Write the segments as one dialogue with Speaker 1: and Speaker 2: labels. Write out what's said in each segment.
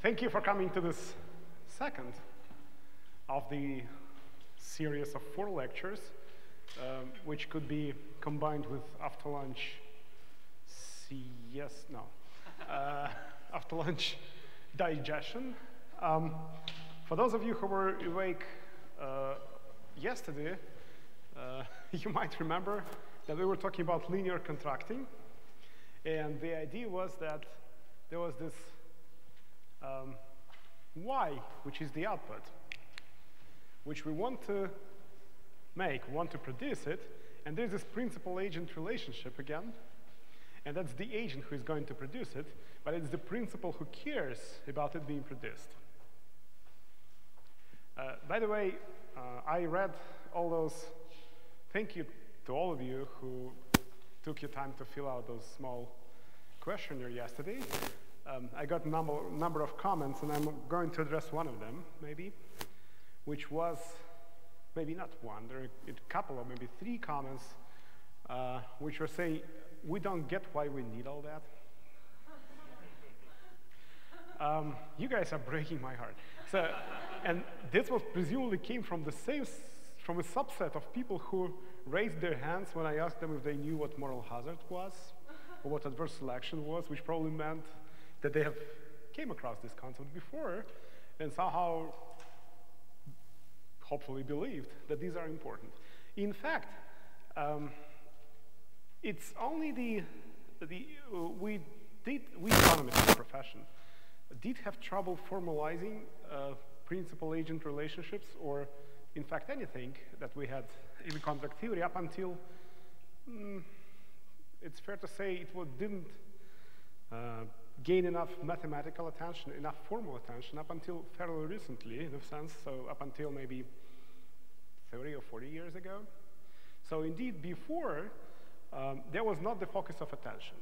Speaker 1: Thank you for coming to this second of the series of 4 lectures, which could be combined with after lunch after lunch digestion. For those of you who were awake yesterday, you might remember that we were talking about linear contracting, and the idea was that there was this y, which is the output, which we want to produce it, and there's this principal-agent relationship again, and that's the agent who is going to produce it, but it's the principal who cares about it being produced. By the way, I read all those. Thank you to all of you who took your time to fill out those small questionnaire yesterday. I got a number of comments, and I'm going to address one of them, maybe, which was, maybe not one, there are a couple of maybe 3 comments, which were saying, we don't get why we need all that. You guys are breaking my heart. So, and this was presumably came from the same, from a subset of people who raised their hands when I asked them if they knew what moral hazard was, or what adverse selection was, which probably meant that they have came across this concept before, and somehow, hopefully believed that these are important. In fact, it's only we economists in the profession did have trouble formalizing principal-agent relationships, or in fact anything that we had in contract theory up until, it's fair to say it didn't gain enough mathematical attention, enough formal attention up until fairly recently, in a sense, so up until maybe 30 or 40 years ago. So indeed, before, there was not the focus of attention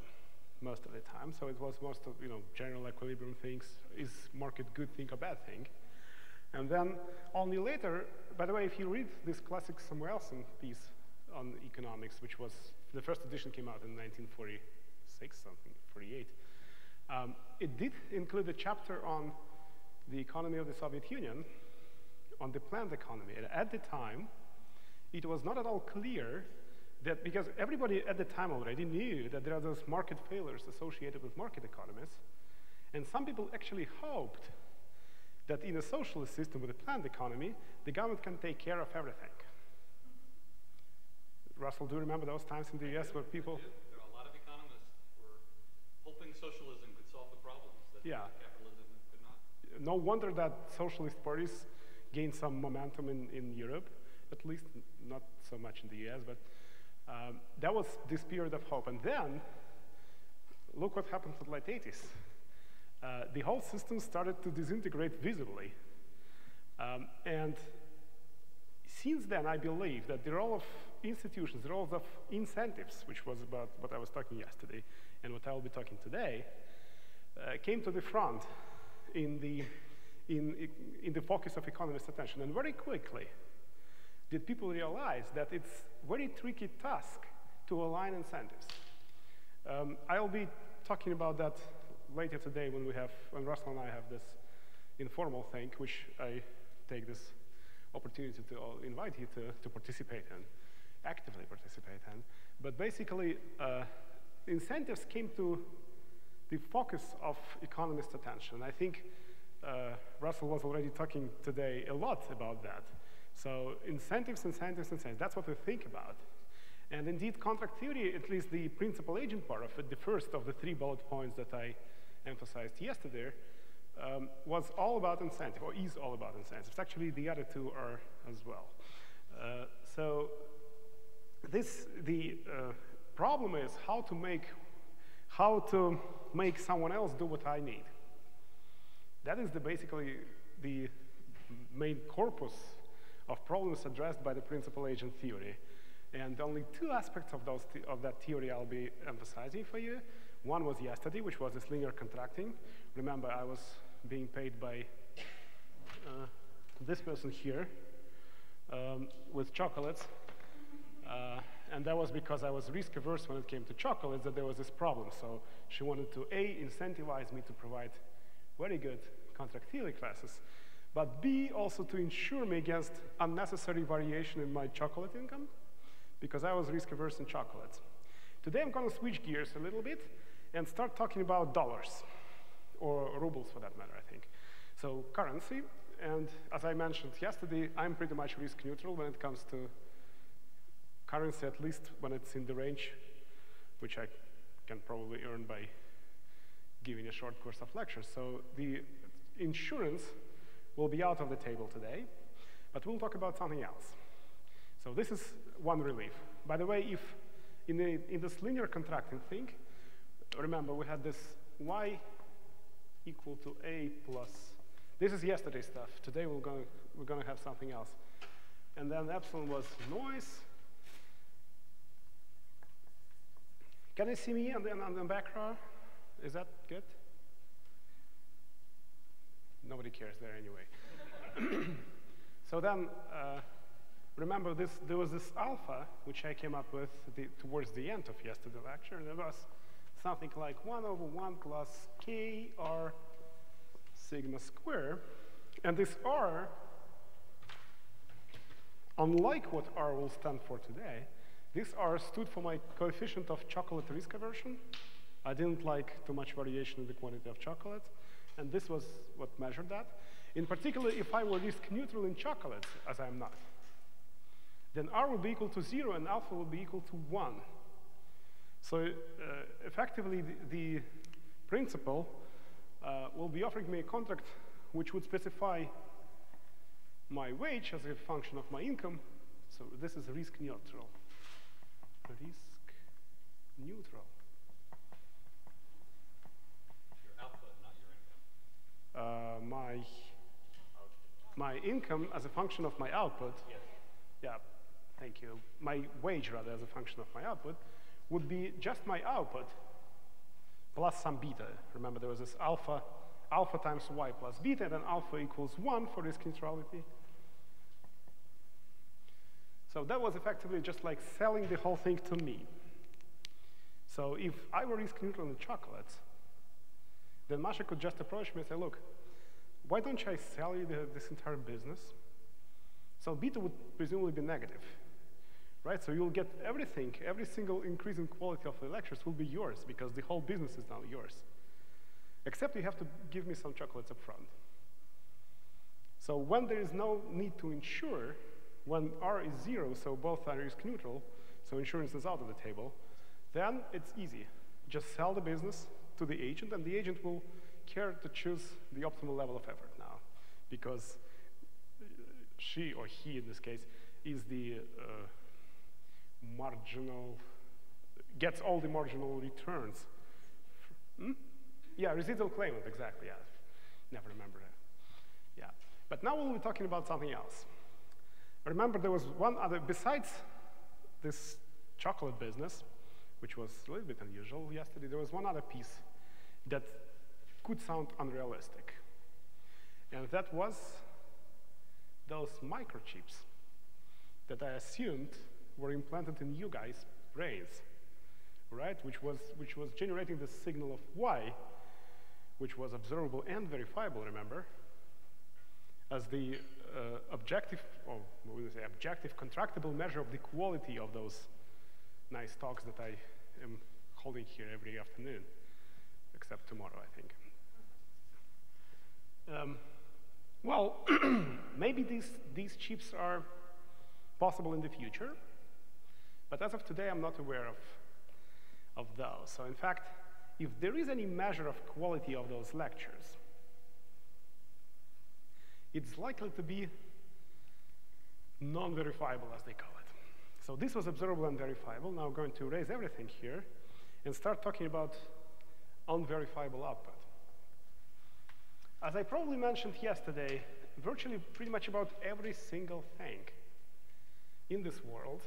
Speaker 1: most of the time, so it was most of, general equilibrium things, is market good thing or bad thing? And then only later, by the way, if you read this classic Samuelson piece on economics, which was, the first edition came out in 1946, something, 48, it did include a chapter on the economy of the Soviet Union, on the planned economy. And at the time, it was not at all clear that, because everybody at the time already knew that there are those market failures associated with market economies, and some people actually hoped that in a socialist system with a planned economy, the government can take care of everything. Russell, do you remember those times in the US where people...
Speaker 2: There are a lot of economists who were hoping socialism could solve the problems that capitalism could not.
Speaker 1: No wonder that socialist parties gained some momentum in Europe, at least not so much in the US, but that was this period of hope. And then, look what happened in the late 80s. The whole system started to disintegrate visibly. And since then, I believe that the role of institutions, the roles of incentives, which was about what I was talking yesterday and what I will be talking today, came to the front in the focus of economists' attention. And very quickly, did people realize that it's a very tricky task to align incentives. I'll be talking about that later today when Russell and I have this informal thing, which I take this opportunity to invite you to participate in, actively participate in. But basically, incentives came to the focus of economists' attention. I think Russell was already talking today a lot about that. So incentives, that's what we think about. And indeed, contract theory, at least the principal agent part of it, the first of the 3 bullet points that I emphasized yesterday, was all about incentive, or is all about incentives. Actually, the other 2 are as well. So the problem is how to make someone else do what I need. That is basically the main corpus of problems addressed by the principal agent theory. And only 2 aspects of that theory I'll be emphasizing for you. One was yesterday, which was this linear contracting. Remember, I was being paid by this person here with chocolates. And that was because I was risk averse when it came to chocolates, that there was this problem. So she wanted to, A, incentivize me to provide very good contract theory classes, but B, also to insure me against unnecessary variation in my chocolate income, because I was risk-averse in chocolates. Today I'm going to switch gears a little bit and start talking about dollars, or rubles for that matter, I think. So currency, and as I mentioned yesterday, I'm pretty much risk neutral when it comes to currency, at least when it's in the range, which I can probably earn by giving a short course of lectures. So the insurance will be out of the table today, but we'll talk about something else. So this is one relief. By the way, if in this linear contracting thing, remember we had this y equal to a plus, this is yesterday's stuff. Today we're going to have something else. And then epsilon was noise. Can you see me on the back row? Is that good? Nobody cares there anyway. So then, remember there was this alpha, which I came up with towards the end of yesterday's lecture, and it was something like 1 over 1 plus k r sigma square. And this r, unlike what r will stand for today, this r stood for my coefficient of chocolate risk aversion. I didn't like too much variation in the quantity of chocolate, and this was what measured that. In particular, if I were risk neutral in chocolates, as I'm not, then r will be equal to 0 and alpha will be equal to 1. So effectively, the principal will be offering me a contract which would specify my wage as a function of my income. So this is risk neutral. Risk neutral.
Speaker 2: Your output, not your income.
Speaker 1: My income as a function of my output.
Speaker 2: Yes.
Speaker 1: Yeah, thank you. My wage, rather, as a function of my output, would be just my output plus some beta. Remember, there was this alpha times y plus beta, and then alpha equals 1 for risk neutrality. So that was effectively just like selling the whole thing to me. So if I were risk neutral in chocolates, then Masha could just approach me and say, look, why don't I sell you this entire business? So beta would presumably be negative, right? So you'll get everything, every single increase in quality of the lectures will be yours because the whole business is now yours. Except you have to give me some chocolates up front. So when there is no need to insure, when R is 0, so both are risk neutral, so insurance is out of the table, then it's easy. Just sell the business to the agent, and the agent will care to choose the optimal level of effort now, because she, or he in this case, is the marginal, gets all the marginal returns. Yeah, residual claimant, exactly, yeah. Never remember that. Yeah, but now we'll be talking about something else. Remember, there was one other, besides this chocolate business, which was a little bit unusual yesterday, there was one other piece that could sound unrealistic. And that was those microchips that I assumed were implanted in you guys' brains, right? Which was generating the signal of Y, which was observable and verifiable, remember, as the objective, or what would we say, objective contractible measure of the quality of those nice talks that I am holding here every afternoon, except tomorrow, I think. Well, maybe these chips are possible in the future, but as of today, I'm not aware of those. So in fact, if there is any measure of quality of those lectures, it's likely to be non-verifiable, as they call it. So this was observable and verifiable. Now I'm going to erase everything here and start talking about unverifiable output. As I probably mentioned yesterday, virtually pretty much about every single thing in this world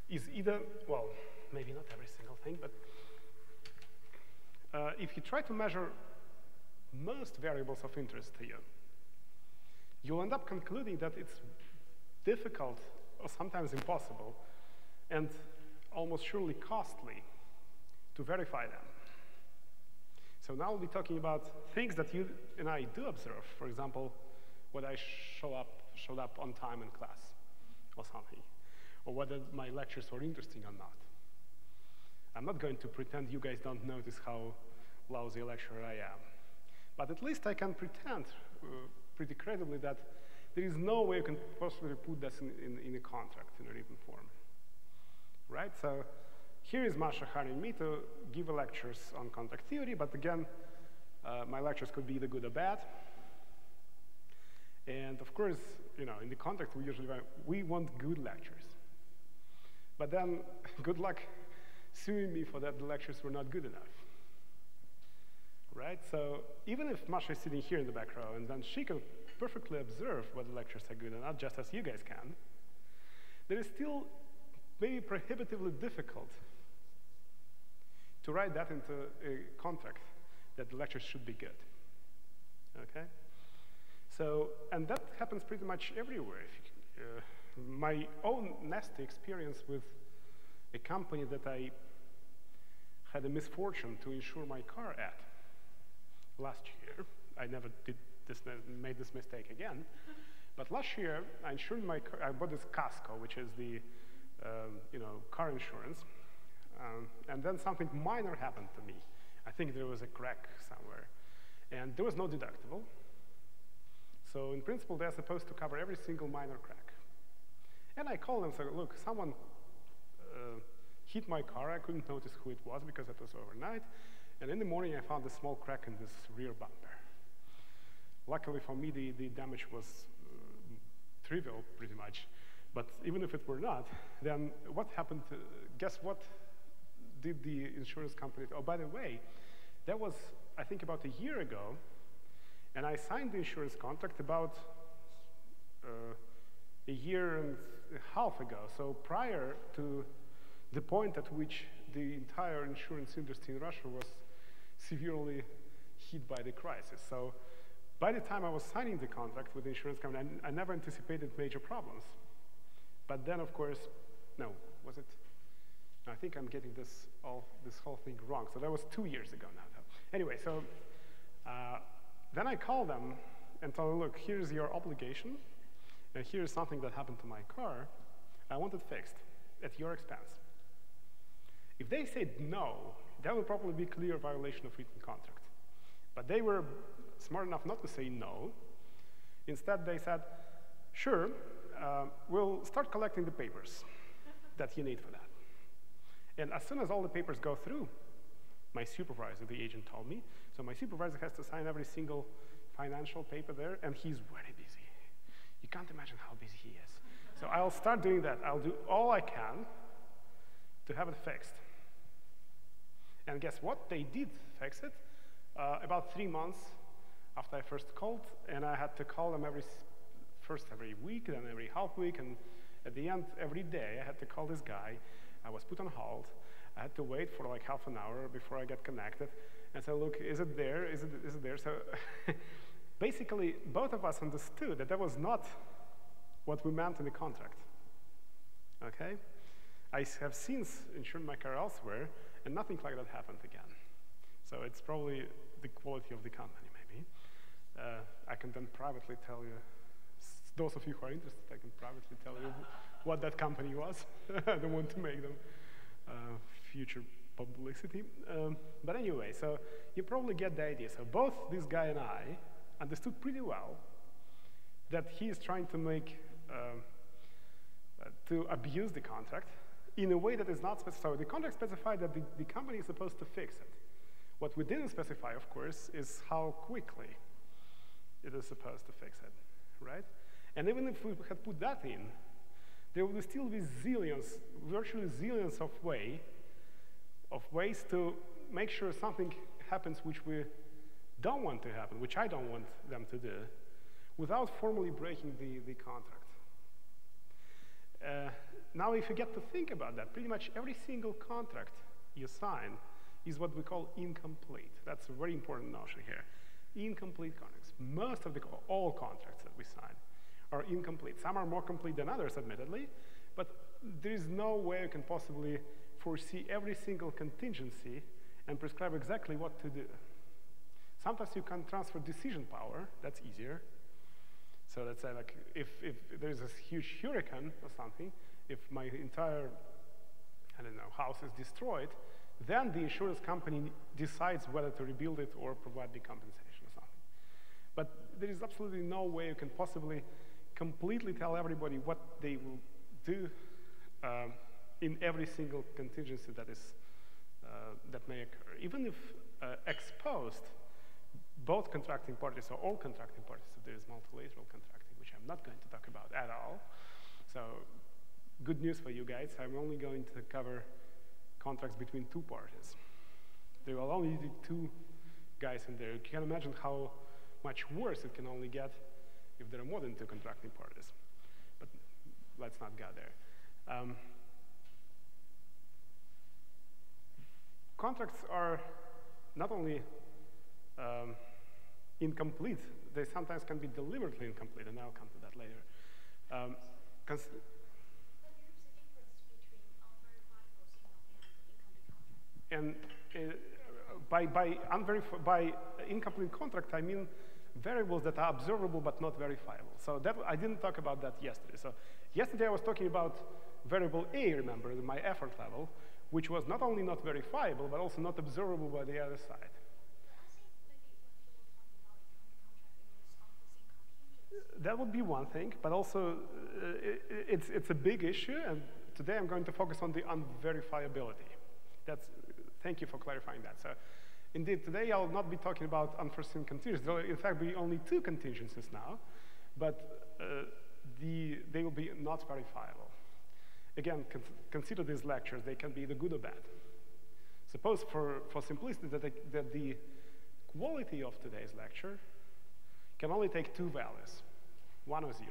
Speaker 1: is either, well, maybe not every single thing, but if you try to measure most variables of interest to you, you'll end up concluding that it's difficult or sometimes impossible and almost surely costly to verify them. So now we'll be talking about things that you and I do observe. For example, whether I showed up on time in class or something, or whether my lectures were interesting or not. I'm not going to pretend you guys don't notice how lousy a lecturer I am. But at least I can pretend pretty credibly that there is no way you can possibly put this in a contract, in a written form. Right? So here is Masha hiring me to give lectures on contract theory, but again, my lectures could be either good or bad. And of course, you know, in the contract, we want good lectures. But then, good luck suing me for that the lectures were not good enough. Right? So even if Masha is sitting here in the back row, and then she can perfectly observe whether lectures are good or not, just as you guys can, there is still maybe prohibitively difficult to write that into a contract that the lectures should be good. Okay? So, and that happens pretty much everywhere. My own nasty experience with a company that I had the misfortune to insure my car at last year. I never made this mistake again. But last year, I insured my car. I bought this Casco, which is the car insurance. And then something minor happened to me. I think there was a crack somewhere. And there was no deductible. So in principle, they're supposed to cover every single minor crack. And I called them and said, look, someone hit my car. I couldn't notice who it was because it was overnight. And in the morning, I found a small crack in this rear bumper. Luckily for me, the damage was trivial, pretty much. But even if it were not, then what happened? Guess what did the insurance company do? Oh, by the way, that was, I think, about a year ago. And I signed the insurance contract about a year and a half ago. So prior to the point at which the entire insurance industry in Russia was severely hit by the crisis. So by the time I was signing the contract with the insurance company, I never anticipated major problems. But then, of course, no, was it? No, I think I'm getting this whole thing wrong. So that was 2 years ago now. Anyway, so then I called them and told them, look, here's your obligation, and here's something that happened to my car. I want it fixed at your expense. If they said no, that would probably be a clear violation of written contract. But they were smart enough not to say no. Instead, they said, sure, we'll start collecting the papers that you need for that. And as soon as all the papers go through, my supervisor, the agent, told me, so my supervisor has to sign every single financial paper there, and he's very busy. You can't imagine how busy he is. So I'll start doing that. I'll do all I can to have it fixed. And guess what? They did fix it about 3 months after I first called, and I had to call them first every week, then every half week, and at the end, every day, I had to call this guy. I was put on hold. I had to wait for like half an hour before I got connected and say, look, is it there? Is it there? So basically, both of us understood that that was not what we meant in the contract. Okay? I have since insured my car elsewhere, and nothing like that happened again. So it's probably the quality of the company, maybe. I can then privately tell you, those of you who are interested, I can privately tell you what that company was. I don't want to make them future publicity. But anyway, so you probably get the idea. So both this guy and I understood pretty well that he is trying to make, to abuse the contract in a way that is not specified. So the contract specified that the company is supposed to fix it. What we didn't specify, of course, is how quickly it is supposed to fix it, right? And even if we had put that in, there would still be zillions, virtually zillions of ways to make sure something happens which we don't want to happen, which I don't want them to do, without formally breaking the contract. Now, if you get to think about that, pretty much every single contract you sign is what we call incomplete. That's a very important notion here. Incomplete contracts. Most of all contracts that we sign are incomplete. Some are more complete than others, admittedly, but there is no way you can possibly foresee every single contingency and prescribe exactly what to do. Sometimes you can transfer decision power. That's easier. So let's say, like, if there's this huge hurricane or something, if my entire, I don't know, house is destroyed, then the insurance company decides whether to rebuild it or provide me compensation or something. But there is absolutely no way you can possibly completely tell everybody what they will do in every single contingency that may occur. Even if exposed, both contracting parties or all contracting parties, if there is multilateral contracting, which I'm not going to talk about at all. So good news for you guys, I'm only going to cover contracts between two parties. There will only be two guys in there. You can imagine how much worse it can only get if there are more than two contracting parties. But let's not go there. Contracts are not only incomplete, they sometimes can be deliberately incomplete, and I'll come to that later.
Speaker 3: But there's a difference between unverifiable signal and incomplete contract.
Speaker 1: And by incomplete contract, I mean variables that are observable but not verifiable. So that, I didn't talk about that yesterday. So yesterday I was talking about variable A, remember, my effort level, which was not only not verifiable, but also not observable by the other side. That would be one thing, but also it's a big issue, and today I'm going to focus on the unverifiability. Thank you for clarifying that. So, indeed, today I'll not be talking about unforeseen contingencies. There will, in fact, be only two contingencies now, but they will be not verifiable. Again, consider these lectures. They can be either good or bad. Suppose, for simplicity, that the quality of today's lecture can only take two values, 1 or 0.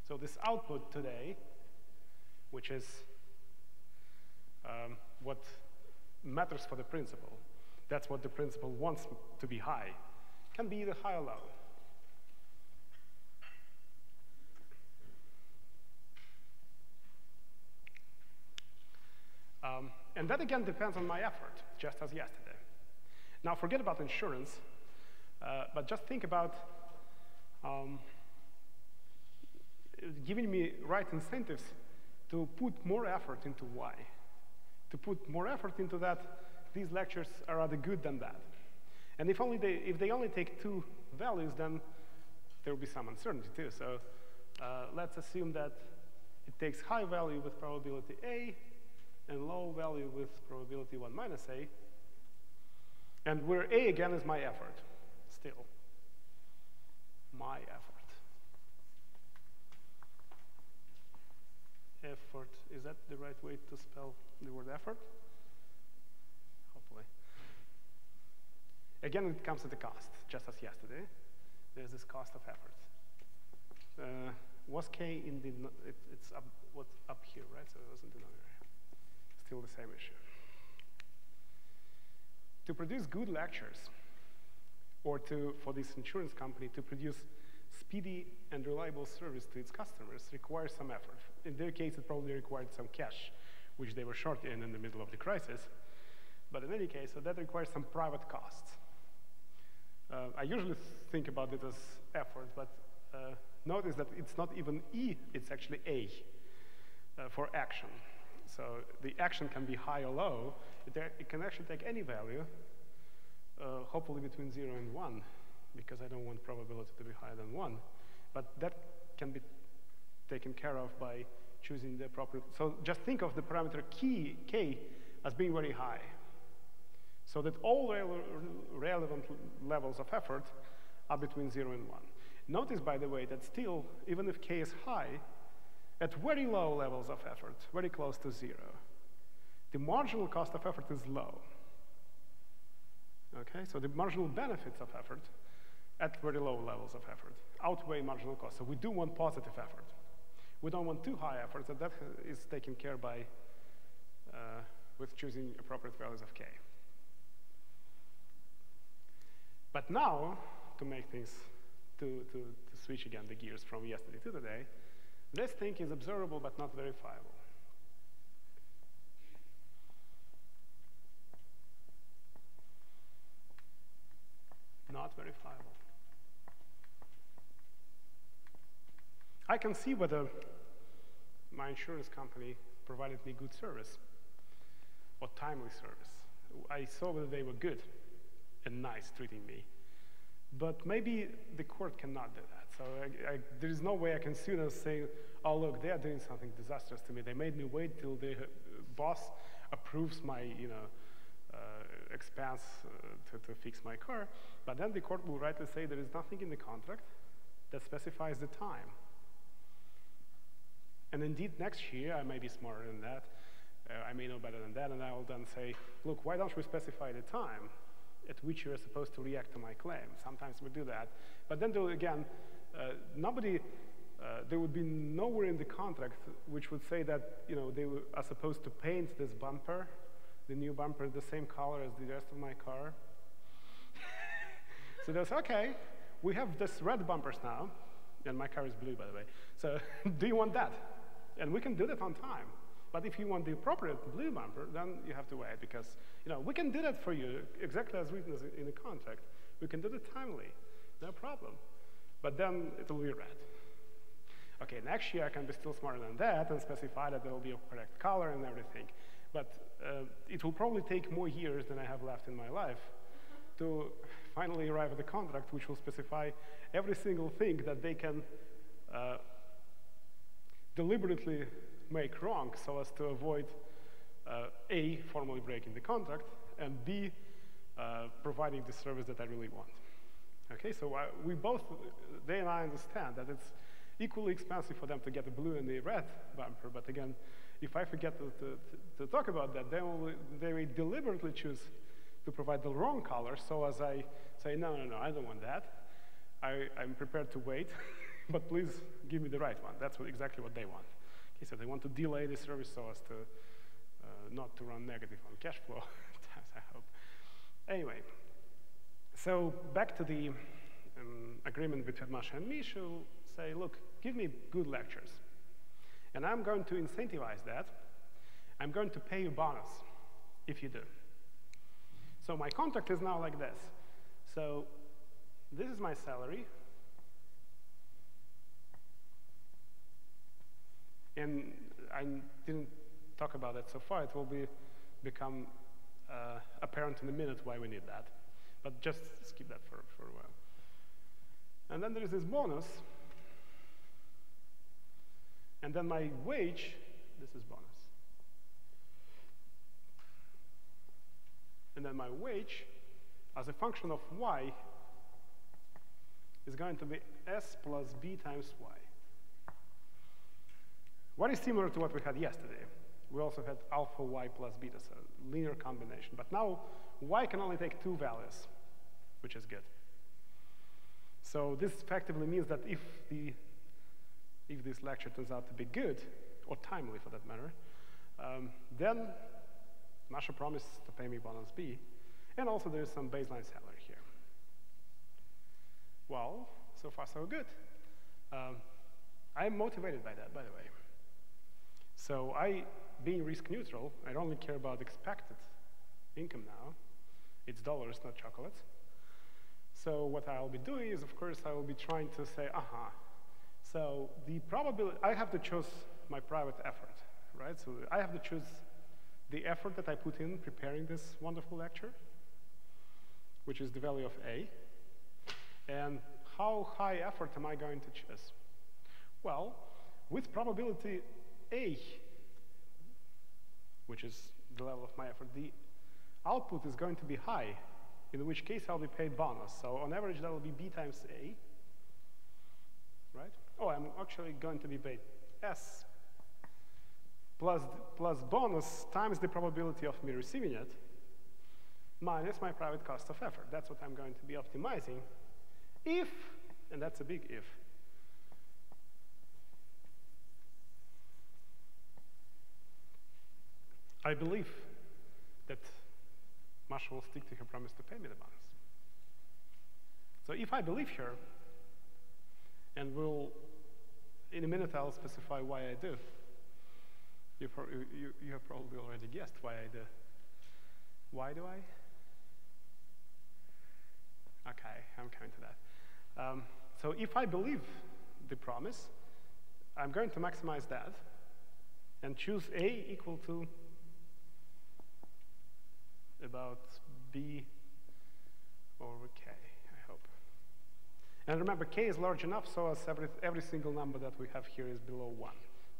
Speaker 1: So this output today, which is what matters for the principal, that's what the principal wants to be high, can be either high or low. And that, again, depends on my effort, just as yesterday. Now, forget about insurance, but just think about giving me right incentives to put more effort into Y. To put more effort into that, these lectures are rather good than bad. And if they only take two values, then there will be some uncertainty too. So let's assume that it takes high value with probability A and low value with probability 1 minus A. And where A, again, is my effort, still. My effort. Effort, is that the right way to spell the word effort? Hopefully. Again, it comes at a cost, just as yesterday. There's this cost of effort. Was K in the, it's up, what's up here, right? So it wasn't denominator. Still the same issue. To produce good lectures, or for this insurance company to produce speedy and reliable service to its customers requires some effort. In their case, it probably required some cash, which they were short in the middle of the crisis. But in any case, so that requires some private costs. I usually think about it as effort, but notice that it's not even E, it's actually A for action. So the action can be high or low. It can actually take any value, hopefully between 0 and 1, because I don't want probability to be higher than 1. But that can be taken care of by choosing the appropriate. So just think of the parameter K as being very high, so that all relevant levels of effort are between 0 and 1. Notice, by the way, that still, even if K is high, at very low levels of effort, very close to 0, the marginal cost of effort is low. Okay, so the marginal benefits of effort at very low levels of effort outweigh marginal cost. So we do want positive effort. We don't want too high effort, so that is taken care by with choosing appropriate values of K. But now, to make things, to switch again the gears from yesterday to today, this thing is observable but not verifiable. I can see whether my insurance company provided me good service or timely service. I saw whether they were good and nice treating me. But maybe the court cannot do that. So there is no way I can sue them and say, oh, look, they are doing something disastrous to me. They made me wait till the boss approves my expense to fix my car. But then the court will rightly say there is nothing in the contract that specifies the time. And indeed, next year, I may be smarter than that. I may know better than that, and I will then say, look, why don't we specify the time at which you are supposed to react to my claim? Sometimes we do that. But then, again, there would be nowhere in the contract which would say that they are supposed to paint this bumper, the new bumper, the same color as the rest of my car. So they'll say, OK, we have this red bumpers now. And my car is blue, by the way. So do you want that? And we can do that on time. But if you want the appropriate blue bumper, then you have to wait, because we can do that for you exactly as written in the contract. We can do it timely, no problem. But then it will be red. OK, next year I can be still smarter than that and specify that there will be a correct color and everything. But it will probably take more years than I have left in my life to finally arrive at a contract which will specify every single thing that they can deliberately make wrong so as to avoid A, formally breaking the contract, and B, providing the service that I really want. Okay, so we both, they and I understand that it's equally expensive for them to get the blue and the red bumper, but again, if I forget to talk about that, they will deliberately choose to provide the wrong color, so as I say, no, I don't want that. I'm prepared to wait, but please give me the right one. That's exactly what they want. Okay, so they want to delay the service so as to not to run negative on cash flow, I hope. Anyway, so back to the agreement between Masha and me. She'll say, look, give me good lectures. And I'm going to incentivize that. I'm going to pay you bonus if you do. So my contract is now like this. So this is my salary. And I didn't talk about that so far. It will become apparent in a minute why we need that. But just skip that for a while. And then there is this bonus. And then my wage, this is bonus. And then my wage, as a function of y, is going to be s plus b times y. What is similar to what we had yesterday? We also had alpha y plus beta, so linear combination. But now y can only take two values, which is good. So this effectively means that if this lecture turns out to be good, or timely for that matter, then Masha promised to pay me bonus B, and also there's some baseline salary here. Well, so far so good. I'm motivated by that, by the way. So being risk neutral, I only care about expected income now. It's dollars, not chocolates. So what I'll be doing is, of course, I will be trying to say, so the probability, I have to choose my private effort, right? So I have to choose the effort that I put in preparing this wonderful lecture, which is the value of A. And how high effort am I going to choose? Well, with probability A, which is the level of my effort, the output is going to be high, in which case I'll be paid bonus. So on average, that will be B times A, right? Oh, I'm actually going to be paid S plus bonus times the probability of me receiving it, minus my private cost of effort. That's what I'm going to be optimizing if, and that's a big if, I believe that Masha will stick to her promise to pay me the bonus. So if I believe her, and in a minute I'll specify why I do. You have probably already guessed why I do. Why do I? Okay, I'm coming to that. So if I believe the promise, I'm going to maximize that and choose A equal to about B over K, I hope. And remember, K is large enough so as every single number that we have here is below 1,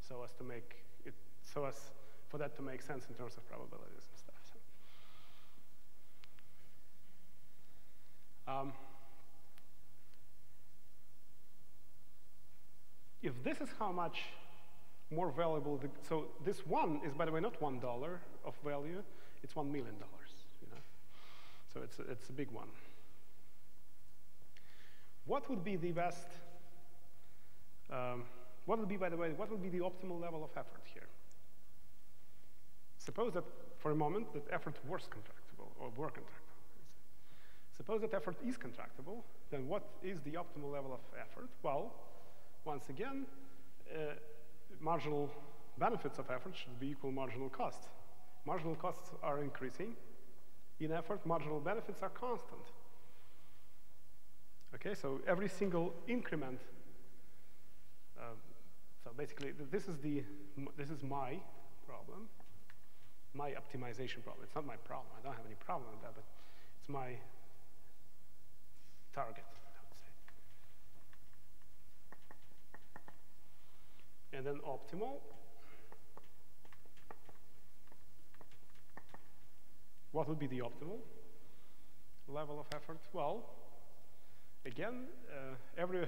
Speaker 1: so as to make it, so as for that to make sense in terms of probabilities and stuff. So. If this is how much more valuable, so this 1 is, by the way, not $1 of value, it's $1 million, you know? So it's a big one. What would be the best, what would be, by the way, what would be the optimal level of effort here? Suppose that, for a moment, that effort was contractible, or were contractible. Suppose that effort is contractible, then what is the optimal level of effort? Well, once again, marginal benefits of effort should be equal marginal costs. Marginal costs are increasing. In effort, marginal benefits are constant. Okay, so every single increment, so basically this is my problem, my optimization problem. It's not my problem. I don't have any problem with that, but it's my target, I would say. And then optimal. What would be the optimal level of effort? Well, again, every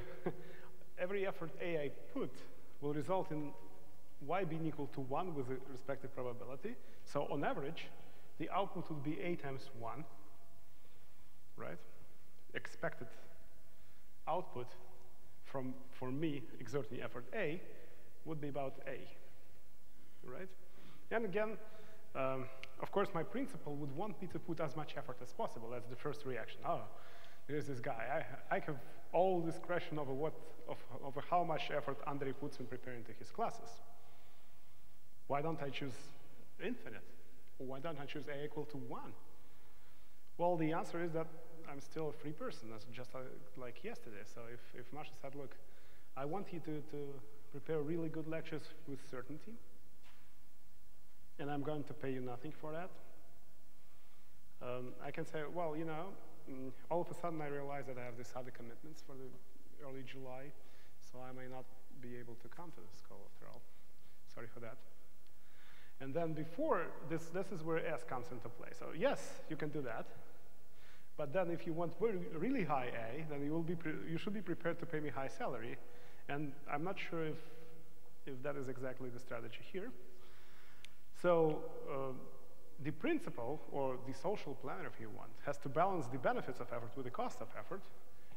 Speaker 1: effort A I put will result in y being equal to 1 with the respective probability. So on average, the output would be A times 1, right? Expected output for me exerting effort A would be about A, right? And again, of course, my principal would want me to put as much effort as possible. That's the first reaction. Oh, there's this guy. I have all discretion over over how much effort Andrei puts in preparing to his classes. Why don't I choose infinite? Or why don't I choose A equal to 1? Well, the answer is that I'm still a free person, just like yesterday. So if Masha said, look, I want you to prepare really good lectures with certainty, and I'm going to pay you nothing for that, I can say, well, you know, all of a sudden I realize that I have these other commitments for the early July, so I may not be able to come to this call after all. Sorry for that. And then before, this is where S comes into play. So yes, you can do that. But then if you want really high A, then you should be prepared to pay me high salary. And I'm not sure if that is exactly the strategy here. So the principal, or the social planner, if you want, has to balance the benefits of effort with the cost of effort.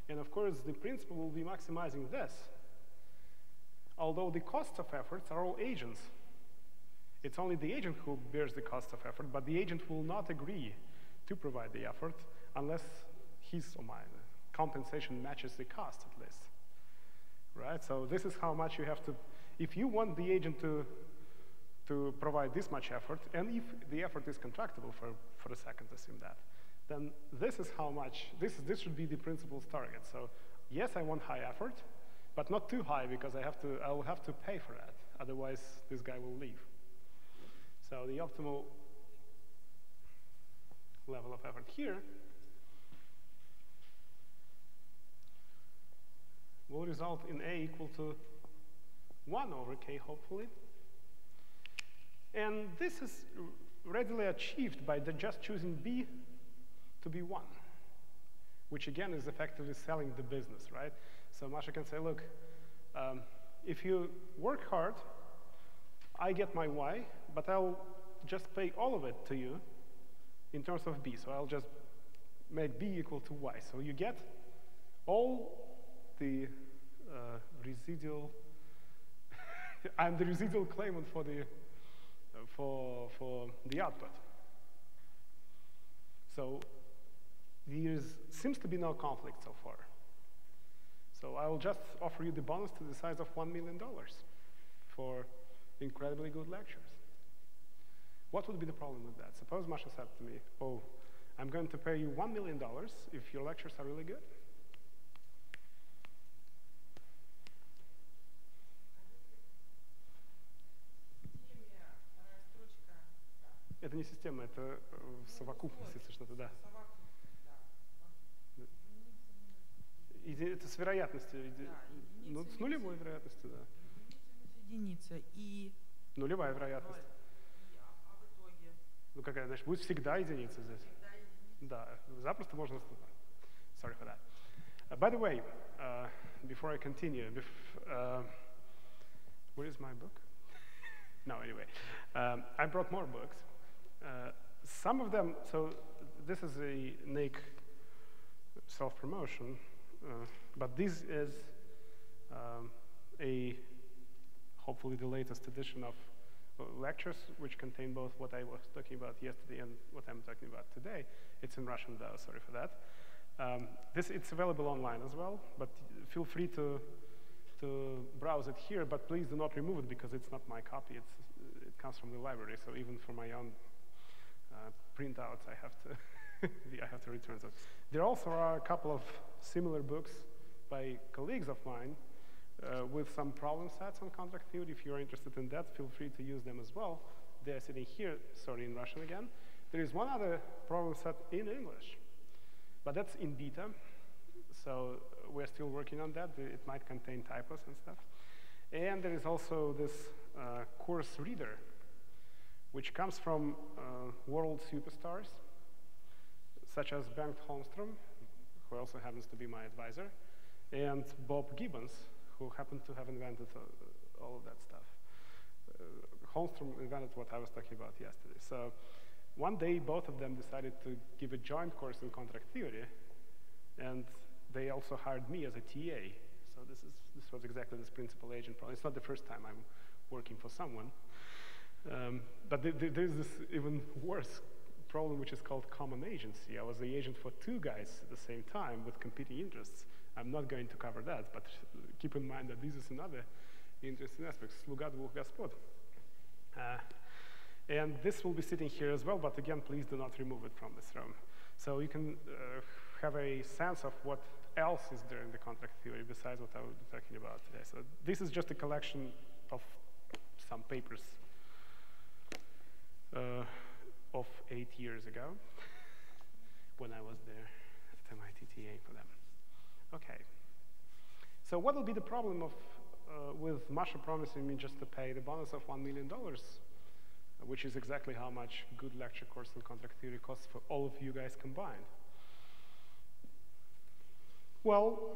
Speaker 1: And of course, the principal will be maximizing this. Although the costs of efforts are all agents. It's only the agent who bears the cost of effort, but the agent will not agree to provide the effort unless his or my compensation matches the cost, at least. Right? So this is how much you have to, if you want the agent to provide this much effort, and if the effort is contractible, for a second, assume that, then this is how much, this should be the principal's target. So yes, I want high effort, but not too high, because I will have to pay for that. Otherwise, this guy will leave. So the optimal level of effort here will result in A equal to 1 over K, hopefully. And this is readily achieved by just choosing B to be 1, which again is effectively selling the business, right? So Masha can say, look, if you work hard, I get my Y, but I'll just pay all of it to you in terms of B. So I'll just make B equal to Y. So you get all the residual, I'm the residual claimant for the output. So there seems to be no conflict so far. So I will just offer you the bonus to the size of $1 million for incredibly good lectures. What would be the problem with that? Suppose Masha said to me, oh, I'm going to pay you $1 million if your lectures are really good. Это не система, это совокупность, если что-то, да. Это с вероятностью, ну, с нулевой вероятностью, да.
Speaker 4: Единица и...
Speaker 1: Нулевая вероятность.
Speaker 4: А в итоге?
Speaker 1: Ну какая, значит, будет всегда единица здесь.
Speaker 4: Всегда единица.
Speaker 1: Да, запросто можно... Sorry for that. By the way, before I continue, where is my book? No, anyway. I brought more books. Some of them, so this is a NAIC self-promotion, but this is hopefully the latest edition of lectures, which contain both what I was talking about yesterday and what I'm talking about today. It's in Russian though, sorry for that. It's available online as well, but feel free to browse it here, but please do not remove it because it's not my copy. It comes from the library, so even for my own printouts, I have to return them. There also are a couple of similar books by colleagues of mine with some problem sets on contract theory. If you're interested in that, feel free to use them as well. They're sitting here, sorry, in Russian again. There is one other problem set in English, but that's in beta, so we're still working on that. It might contain typos and stuff. And there is also this course reader, which comes from world superstars, such as Bengt Holmström, who also happens to be my advisor, and Bob Gibbons, who happened to have invented all of that stuff. Holmström invented what I was talking about yesterday. So one day, both of them decided to give a joint course in contract theory, and they also hired me as a TA. So this was exactly this principal agent problem. It's not the first time I'm working for someone. But there's this even worse problem, which is called common agency. I was the agent for two guys at the same time with competing interests. I'm not going to cover that, but keep in mind that this is another interesting aspect. Sluga dwóch господ. And this will be sitting here as well, but again, please do not remove it from this room. So you can have a sense of what else is there in the contract theory besides what I will be talking about today. So this is just a collection of some papers of 8 years ago when I was there at MIT TA for them. Okay. So what will be the problem of with Masha promising me just to pay the bonus of $1 million, which is exactly how much good lecture course in contract theory costs for all of you guys combined? Well,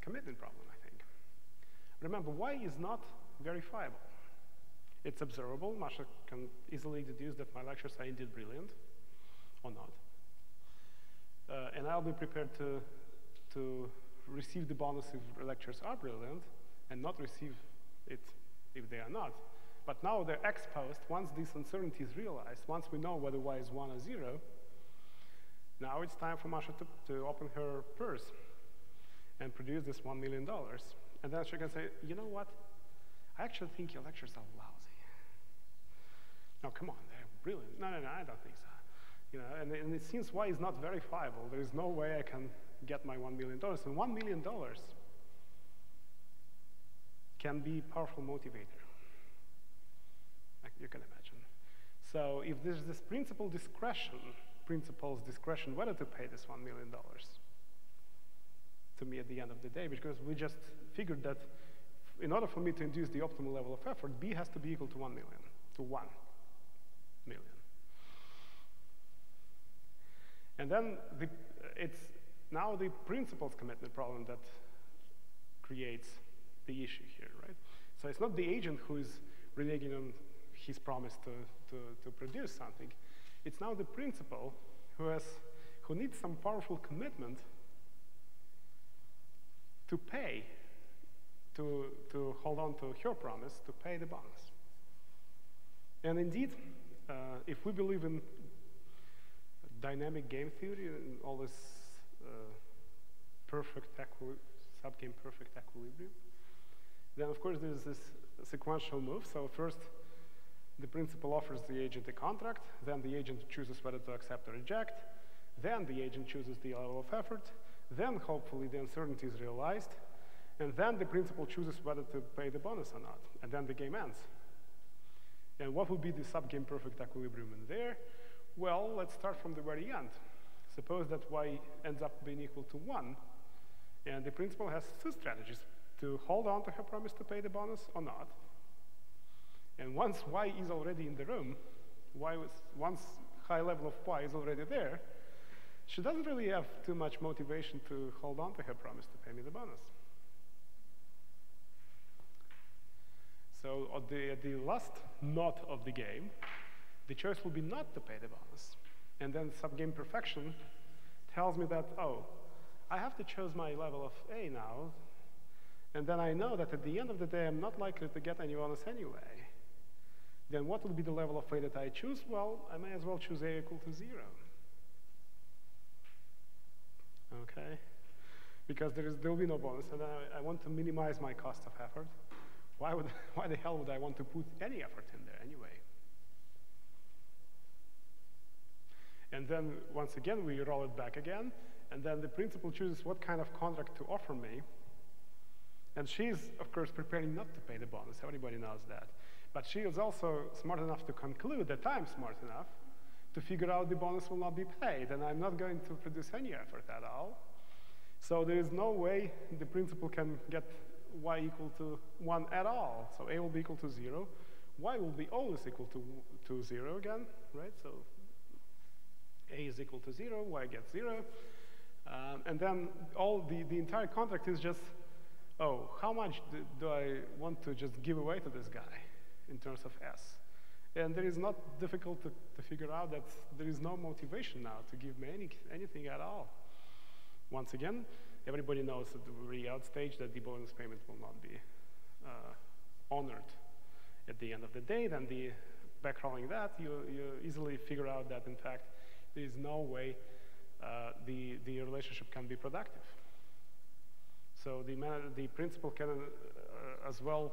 Speaker 1: commitment problem, I think. Remember, Y is not verifiable. It's observable. Masha can easily deduce that my lectures are indeed brilliant, or not. And I'll be prepared to receive the bonus if lectures are brilliant, and not receive it if they are not. But now they're ex post. Once this uncertainty is realized, once we know whether Y is 1 or 0, now it's time for Masha to open her purse and produce this $1 million. And then she can say, you know what? I actually think your lectures are lousy. No, come on, they're brilliant. No, I don't think so. You know, and it seems Y is not verifiable. There is no way I can get my $1 million. And $1 million can be a powerful motivator, like you can imagine. So if there's this principal's discretion whether to pay this $1 million to me at the end of the day, because we just figured that in order for me to induce the optimal level of effort, B has to be equal to 1 million, to 1 million. And then it's now the principal's commitment problem that creates the issue here, right? So it's not the agent who is reneging on his promise to produce something. It's now the principal who needs some powerful commitment to pay, to hold on to her promise to pay the bonus. And indeed, if we believe in dynamic game theory and all this subgame perfect equilibrium, then of course there's this sequential move. So first, The principal offers the agent a contract, then the agent chooses whether to accept or reject, then the agent chooses the level of effort, then hopefully the uncertainty is realized, and then the principal chooses whether to pay the bonus or not, and then the game ends. And what would be the subgame perfect equilibrium in there? Well, let's start from the very end. Suppose that y ends up being equal to 1, and the principal has two strategies: to hold on to her promise to pay the bonus or not. And once y is already in the room, once high level of y is already there, she doesn't really have too much motivation to hold on to her promise to pay me the bonus. So at the last knot of the game, the choice will be not to pay the bonus. And then subgame perfection tells me that, oh, I have to choose my level of A now, and then I know that at the end of the day, I'm not likely to get any bonus anyway. Then what will be the level of A that I choose? Well, I may as well choose A equal to 0. Okay? Because there will be no bonus, and I want to minimize my cost of effort. Why the hell would I want to put any effort in there anyway? And then, once again, we roll it back again, and then the principal chooses what kind of contract to offer me. And she's, of course, preparing not to pay the bonus. Everybody knows that. But she is also smart enough to conclude that I'm smart enough to figure out the bonus will not be paid, and I'm not going to produce any effort at all. So there is no way the principal can get y equal to 1 at all. So A will be equal to 0. Y will be always equal to 0 again, right? So A is equal to 0, y gets 0. And then the entire contract is just, oh, how much do I want to just give away to this guy in terms of S? And there is not difficult to figure out that there is no motivation now to give me anything at all. Once again, everybody knows at the very out stage that the bonus payment will not be honored at the end of the day. Then backrolling that, you easily figure out that, in fact, there is no way the relationship can be productive. So the principal can as well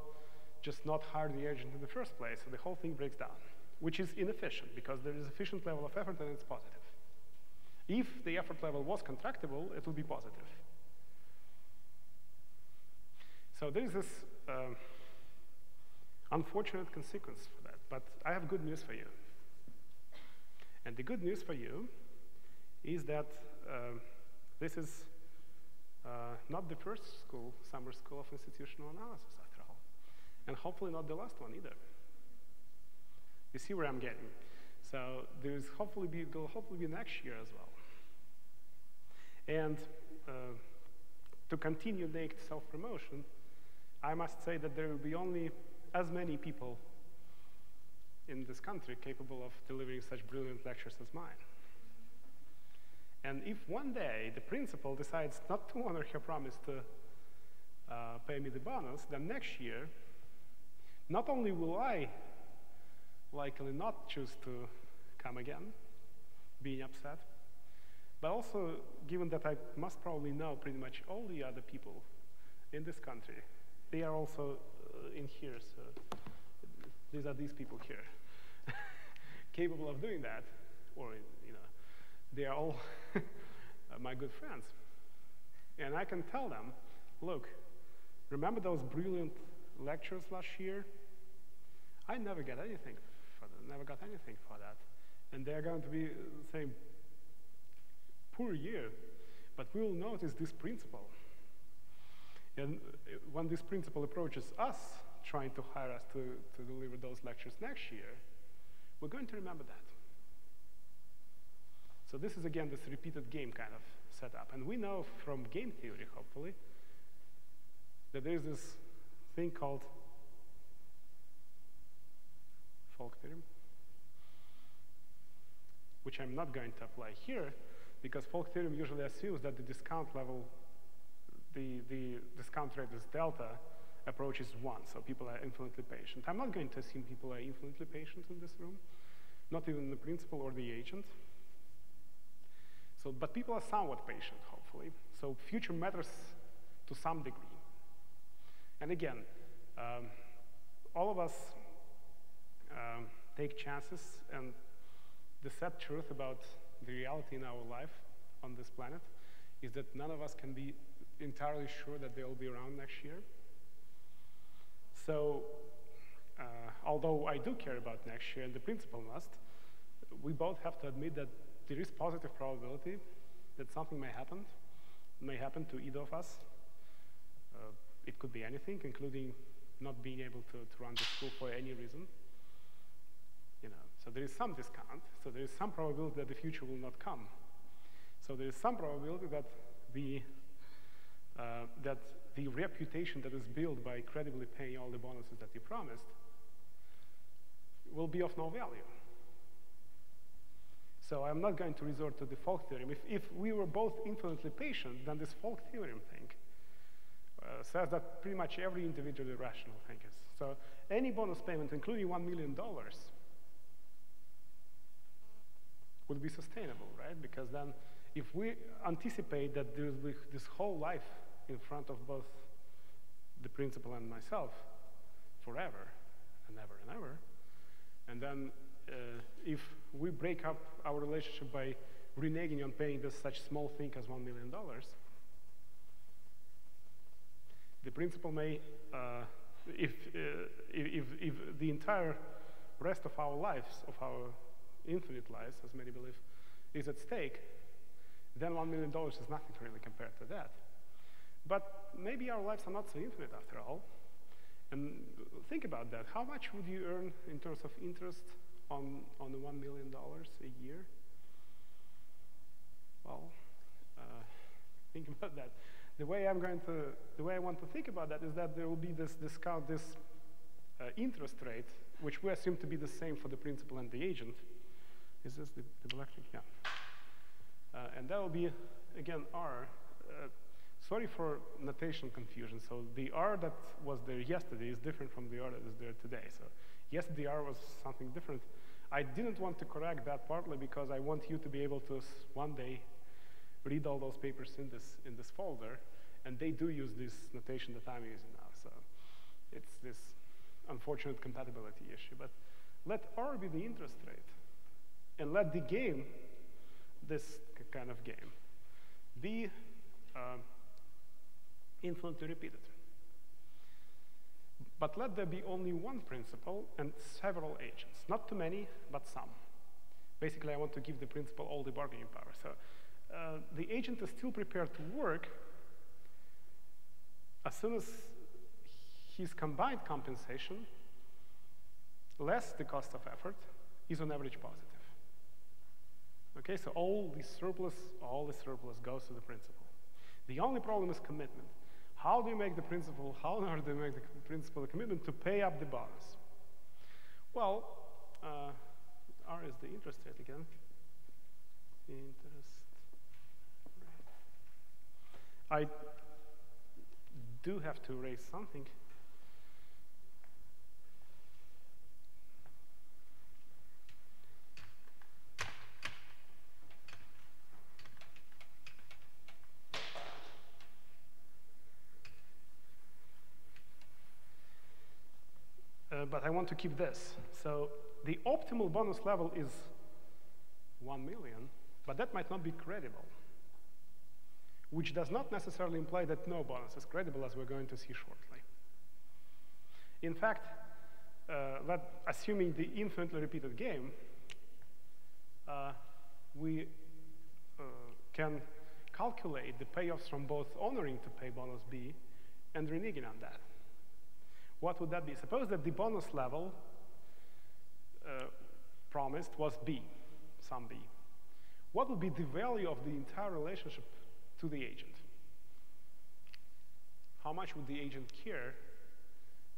Speaker 1: just not hire the agent in the first place, so the whole thing breaks down, which is inefficient because there is efficient level of effort and it's positive. If the effort level was contractible, it will be positive. So there is this unfortunate consequence for that, but I have good news for you. And the good news for you is that this is not the first summer school of institutional analysis, after all. And hopefully not the last one either. You see where I'm getting. So there'll hopefully be next year as well. And to continue naked self-promotion, I must say that there will be only as many people in this country capable of delivering such brilliant lectures as mine. And if one day the principal decides not to honor her promise to pay me the bonus, then next year, not only will I likely not choose to come again, being upset, but also, given that I must probably know pretty much all the other people in this country, they are also in here, so these are these people here, capable of doing that, or, you know, they are all my good friends. And I can tell them, look, remember those brilliant lectures last year? I never got anything for that. And they're going to be saying, poor year, but we will notice this principle. And when this principle approaches us, trying to hire us to deliver those lectures next year, we're going to remember that. So this is, again, this repeated game kind of setup. And we know from game theory, hopefully, that there's this thing called Folk theorem, which I'm not going to apply here, because Folk theorem usually assumes that the discount level, the discount rate is delta, approaches 1, so people are infinitely patient. I'm not going to assume people are infinitely patient in this room, not even the principal or the agent. So, but people are somewhat patient, hopefully. So future matters to some degree. And again, all of us take chances, and the sad truth about the reality in our life on this planet is that none of us can be entirely sure that they'll be around next year. So, although I do care about next year, and the principal must, we both have to admit that there is positive probability that something may happen to either of us. It could be anything, including not being able to run the school for any reason. So there is some discount. So there is some probability that the future will not come. So there is some probability that the reputation that is built by credibly paying all the bonuses that you promised will be of no value. So I'm not going to resort to the Folk theorem. If we were both infinitely patient, then this Folk theorem thing says that pretty much every individually rational thing is. So any bonus payment, including $1 million, would be sustainable, right? Because then if we anticipate that there will be this whole life in front of both the principal and myself forever and ever and ever, and then if we break up our relationship by reneging on paying this such small thing as $1 million, the principal may, if the entire rest of our lives, of our infinite lives, as many believe, is at stake, then $1 million is nothing really compared to that. But maybe our lives are not so infinite after all. And think about that. How much would you earn in terms of interest on the $1 million a year? Well, think about that. The way I want to think about that is that there will be this discount, this interest rate, which we assume to be the same for the principal and the agent. Is this the black thing? Yeah. And that will be, again, R. Sorry for notation confusion. So the R that was there yesterday is different from the R that is there today. So yesterday R was something different. I didn't want to correct that partly because I want you to be able to one day read all those papers in this folder, and they do use this notation that I'm using now. So it's this unfortunate compatibility issue. But let R be the interest rate, and let the game, this kind of game, be infinitely repeated. But let there be only one principal and several agents. Not too many, but some. Basically, I want to give the principal all the bargaining power. So the agent is still prepared to work as soon as his combined compensation, less the cost of effort, is on average positive. Okay, so all the surplus goes to the principal. The only problem is commitment. How do you make the principal, the commitment to pay up the bonus? Well, R is the interest rate again. Interest rate. I do have to erase something. But I want to keep this. So the optimal bonus level is 1 million, but that might not be credible, which does not necessarily imply that no bonus is credible, as we're going to see shortly. In fact, assuming the infinitely repeated game, we can calculate the payoffs from both honoring to pay bonus B and reneging on that. What would that be? Suppose that the bonus level promised was B, some B. What would be the value of the entire relationship to the agent? How much would the agent care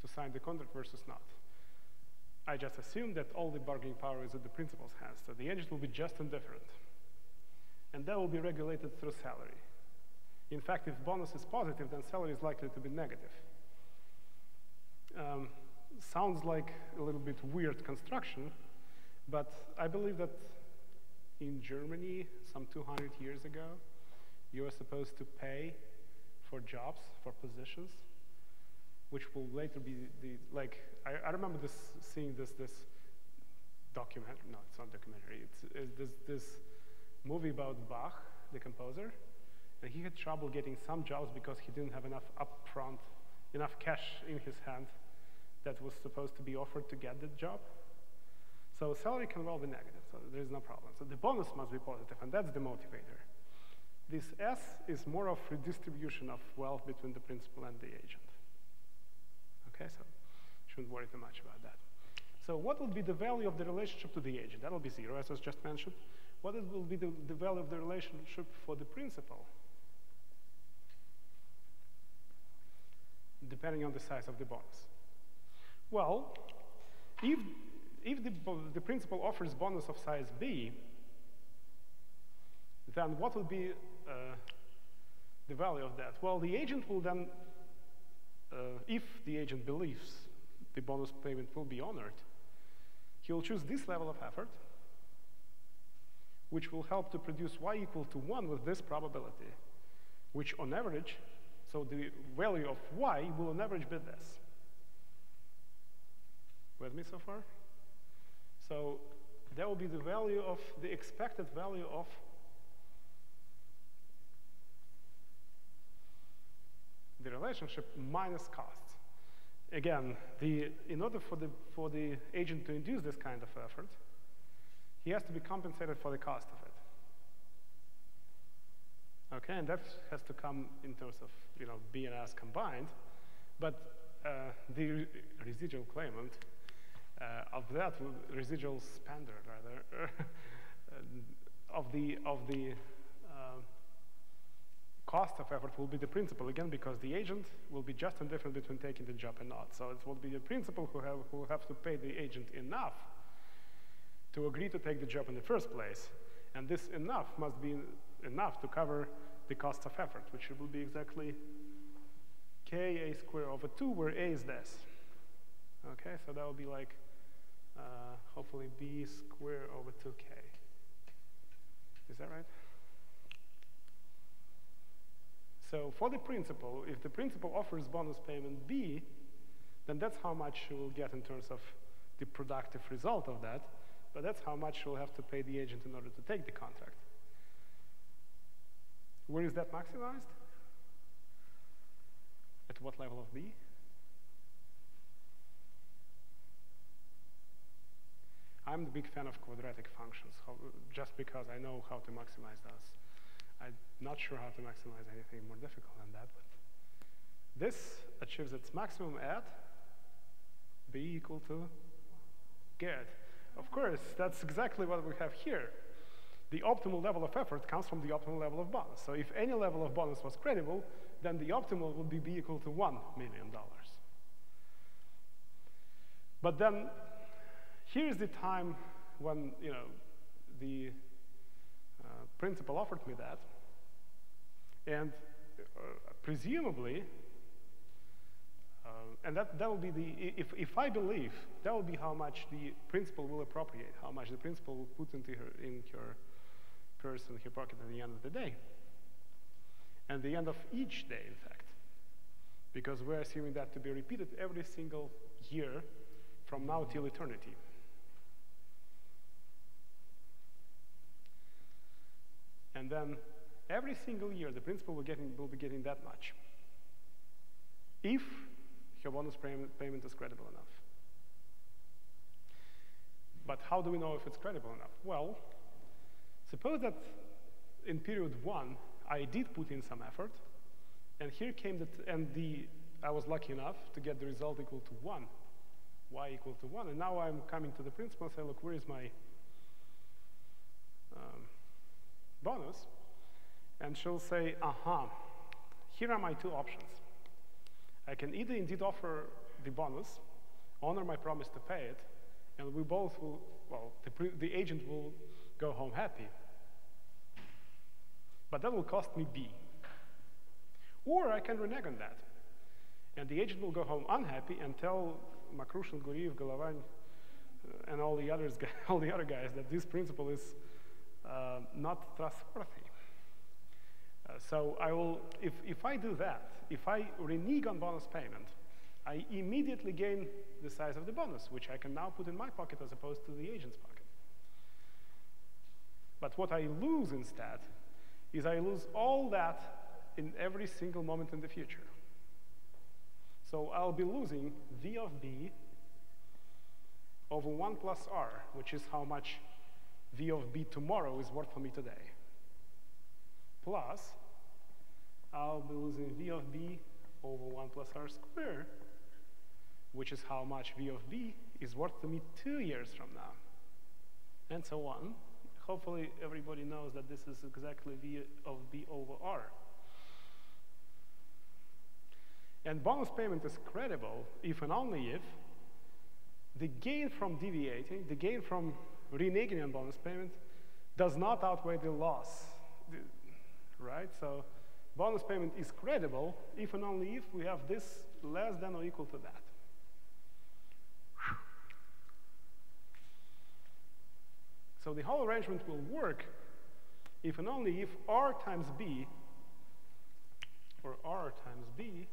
Speaker 1: to sign the contract versus not? I just assume that all the bargaining power is at the principal's hands, so the agent will be just indifferent. And that will be regulated through salary. In fact, if bonus is positive, then salary is likely to be negative. Sounds like a little bit weird construction, but I believe that in Germany, some 200 years ago, you were supposed to pay for jobs, for positions, which will later be I remember seeing this documentary. No, it's not documentary. It's this movie about Bach, the composer, and he had trouble getting some jobs because he didn't have enough upfront, enough cash in his hand that was supposed to be offered to get that job. So salary can well be negative, so there's no problem. So the bonus must be positive, and that's the motivator. This S is more of redistribution of wealth between the principal and the agent. Okay, so shouldn't worry too much about that. So what will be the value of the relationship to the agent? That will be 0, as was just mentioned. What will be the value of the relationship for the principal? Depending on the size of the bonus. Well, if the principal offers bonus of size B, then what will be the value of that? Well, the agent will then, if the agent believes the bonus payment will be honored, he'll choose this level of effort, which will help to produce y equal to 1 with this probability, which on average, so the value of y will on average be this. With me so far? So that will be the value of the expected value of the relationship minus costs. Again, in order for the agent to induce this kind of effort, he has to be compensated for the cost of it. Okay, and that has to come in terms of B and S combined, but the residual claimant of that residual spender rather of the cost of effort will be the principal again, because the agent will be just indifferent between taking the job and not. So it will be the principal who will have to pay the agent enough to agree to take the job in the first place, and this enough must be enough to cover the cost of effort, which will be exactly ka squared over 2, where a is this. Okay, so that will be like hopefully b squared over 2k. Is that right? So for the principal, if the principal offers bonus payment b, then that's how much you will get in terms of the productive result of that, but that's how much you'll have to pay the agent in order to take the contract. Where is that maximized? At what level of b? I'm the big fan of quadratic functions, just because I know how to maximize those. I'm not sure how to maximize anything more difficult than that, but this achieves its maximum at b equal to get. Of course, that's exactly what we have here. The optimal level of effort comes from the optimal level of bonus. So if any level of bonus was credible, then the optimal would be b equal to $1 million. But then here's the time when the principal offered me that, and presumably, and that will be the, if I believe, that will be how much the principal will appropriate, how much the principal will put into her purse in her pocket at the end of the day. And the end of each day, in fact, because we're assuming that to be repeated every single year from now till eternity. And then every single year, the principal will be getting that much, if her bonus payment is credible enough. But how do we know if it's credible enough? Well, suppose that in period 1, I did put in some effort, and here came I was lucky enough to get the result equal to 1, y equal to 1, and now I'm coming to the principal and say, look, where is my bonus? And she'll say, here are my two options. I can either indeed offer the bonus, honor my promise to pay it, and we both will, well, the agent will go home happy. But that will cost me B. Or I can renege on that, and the agent will go home unhappy and tell Makrushin, Guriev, Golovany, and all the other guys that this principle is not trustworthy. So I will, if I do that, if I renege on bonus payment, I immediately gain the size of the bonus, which I can now put in my pocket as opposed to the agent's pocket. But what I lose instead is I lose all that in every single moment in the future. So I'll be losing V of B over 1 plus R, which is how much V of B tomorrow is worth for me today. Plus, I'll be losing V of B over 1 plus R squared, which is how much V of B is worth to me 2 years from now, and so on. Hopefully, everybody knows that this is exactly V of B over R. And bonus payment is credible if and only if the gain from deviating, the gain from reneging on bonus payment, does not outweigh the loss, right? So bonus payment is credible if and only if we have this less than or equal to that. So the whole arrangement will work if and only if R times B, or R times B,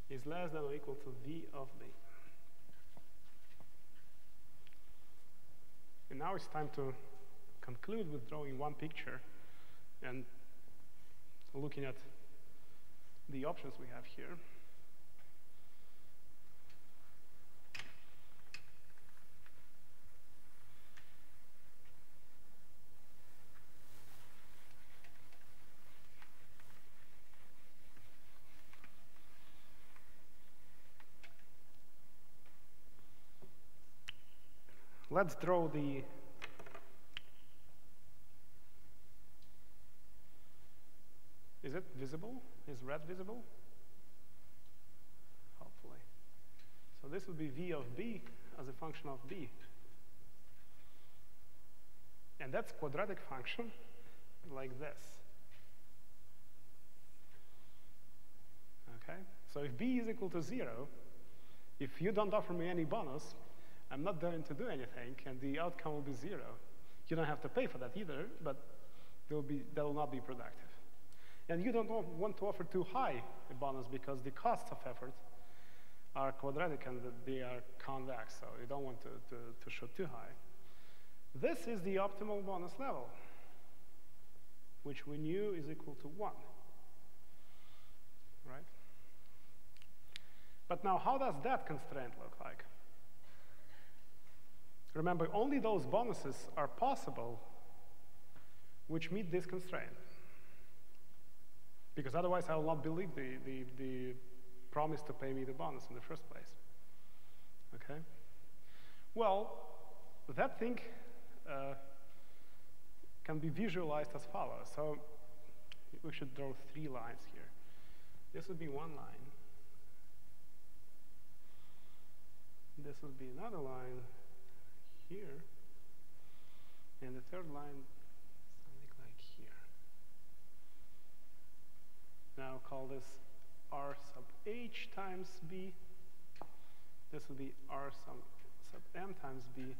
Speaker 1: is less than or equal to V of B. And now it's time to conclude with drawing one picture and looking at the options we have here. Let's draw the Is it visible? Is red visible? Hopefully. So this will be V of B as a function of B. And that's quadratic function like this. Okay? So if B is equal to 0, if you don't offer me any bonus, I'm not going to do anything, and the outcome will be 0. You don't have to pay for that either, but that will not be productive. And you don't want to offer too high a bonus because the costs of effort are quadratic and they are convex, so you don't want to shoot too high. This is the optimal bonus level, which we knew is equal to 1, right? But now, how does that constraint look like? Remember, only those bonuses are possible which meet this constraint. Because otherwise, I will not believe the promise to pay me the bonus in the first place. Okay? Well, that thing can be visualized as follows. So we should draw 3 lines here. This would be 1 line. This would be another line here. And the third line, something like here. Now call this R sub H times B. This will be R sub M times B.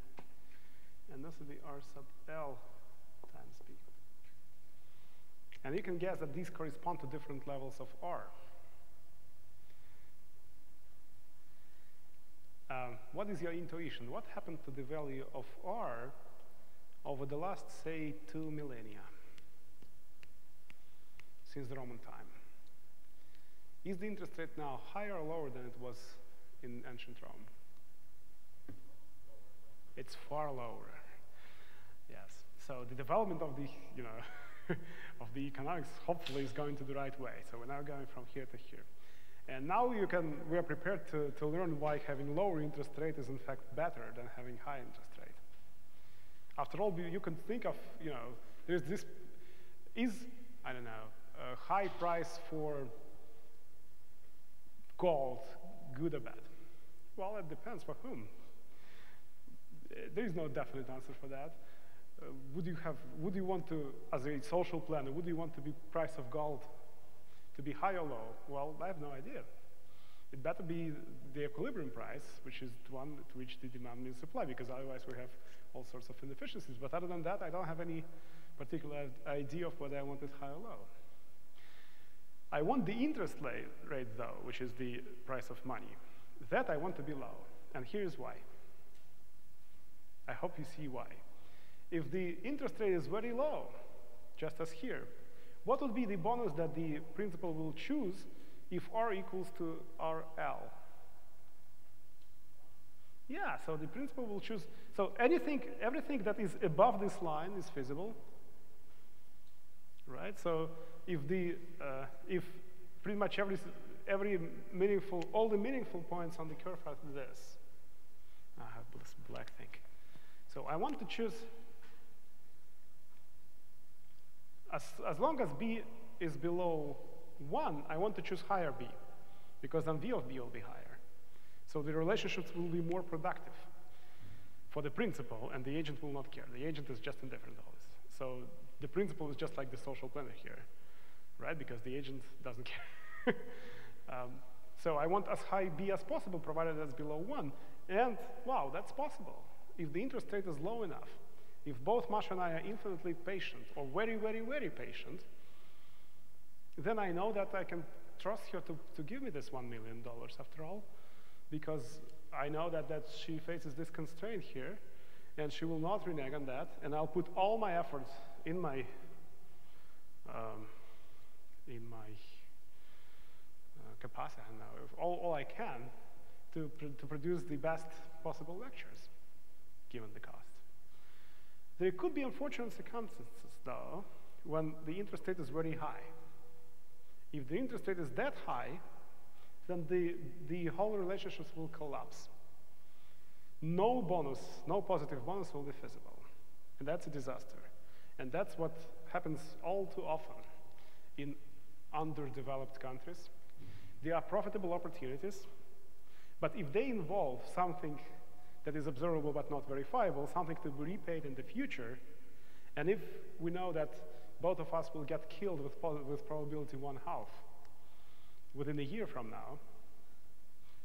Speaker 1: And this will be R sub L times B. And you can guess that these correspond to different levels of R. What is your intuition? What happened to the value of R over the last, say, 2 millennia since the Roman time? Is the interest rate now higher or lower than it was in ancient Rome? It's far lower. Yes. So the development of the, of the economics hopefully is going to the right way. So we're now going from here to here. And now we are prepared to learn why having lower interest rate is in fact better than having high interest rate. After all, you can think of, there's this, I don't know, a high price for gold good or bad? Well, it depends for whom. There is no definite answer for that. Would you want to, as a social planner, would you want to be price of gold to be high or low? Well, I have no idea. It better be the equilibrium price, which is the one at which the demand meets supply, because otherwise we have all sorts of inefficiencies. But other than that, I don't have any particular idea of whether I want it high or low. I want the interest rate, though, which is the price of money. That I want to be low, and here's why. I hope you see why. If the interest rate is very low, just as here, what would be the bonus that the principal will choose if R equals to RL? Yeah, so the principal will choose, so everything that is above this line is feasible, right? So if pretty much all the meaningful points on the curve are this. I have this black thing. So I want to choose, as long as B is below 1, I want to choose higher B, because then V of B will be higher. So the relationships will be more productive for the principal, and the agent will not care. The agent is just indifferent to all this. So the principal is just like the social planner here, right? Because the agent doesn't care. So I want as high B as possible, provided that's below 1. And wow, that's possible. If the interest rate is low enough, if both Masha and I are infinitely patient, or very, very, very patient, then I know that I can trust her to give me this $1 million after all, because I know that she faces this constraint here, and she will not renege on that, and I'll put all my efforts in my capacity now, all I can, to produce the best possible lectures, given the cost. There could be unfortunate circumstances, though, when the interest rate is very high. If the interest rate is that high, then the whole relationships will collapse. No bonus, no positive bonus will be feasible. And that's a disaster. And that's what happens all too often in underdeveloped countries. There are profitable opportunities, but if they involve something that is observable but not verifiable, something to be repaid in the future, and if we know that both of us will get killed with probability 1/2 within a year from now,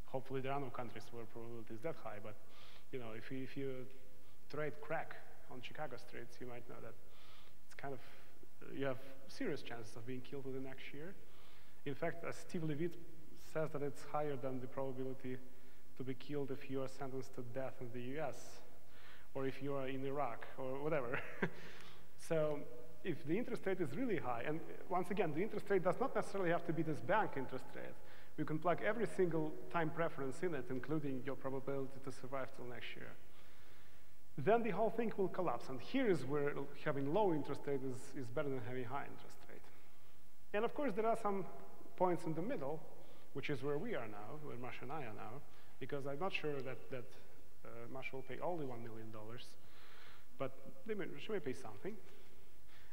Speaker 1: hopefully there are no countries where probability is that high, but if you trade crack on Chicago streets, you might know that it's kind of, you have serious chances of being killed within the next year. In fact, as Steve Levitt says, that it's higher than the probability to be killed if you are sentenced to death in the US, or if you are in Iraq, or whatever. So if the interest rate is really high, and once again, the interest rate does not necessarily have to be this bank interest rate. You can plug every single time preference in it, including your probability to survive till next year. Then the whole thing will collapse. And here is where having low interest rate is better than having high interest rate. And of course, there are some points in the middle, which is where we are now, where Masha and I are now, because I'm not sure that Masha will pay all the $1 million, but she may pay something.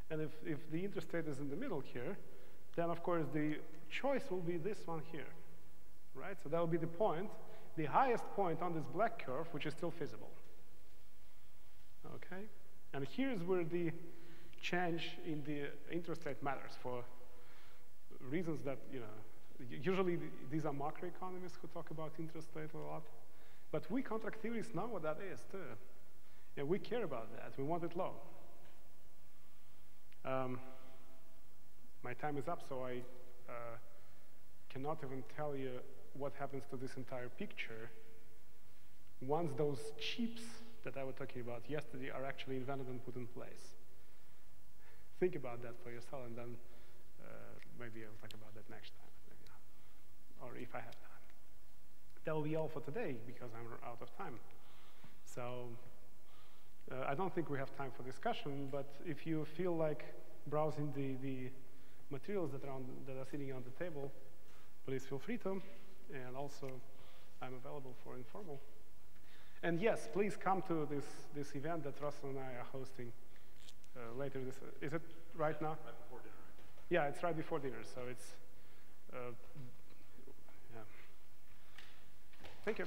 Speaker 1: And if the interest rate is in the middle here, then of course the choice will be this one here, right? So that will be the point, the highest point on this black curve, which is still feasible. Okay? And here's where the change in the interest rate matters for reasons that, usually these are macroeconomists who talk about interest rate a lot, but we contract theorists know what that is too. And we care about that, we want it low. My time is up, so I cannot even tell you what happens to this entire picture once those chips that I was talking about yesterday are actually invented and put in place. Think about that for yourself, and then maybe I'll talk about that next time, maybe not. Or if I have time. That will be all for today, because I'm out of time. So I don't think we have time for discussion, but if you feel like browsing the materials that are sitting on the table, please feel free to. And also, I'm available for informal. And yes, please come to this event that Russell and I are hosting later this. Is it right now?
Speaker 2: Right before dinner.
Speaker 1: Yeah, it's right before dinner, so it's. Yeah. Thank you.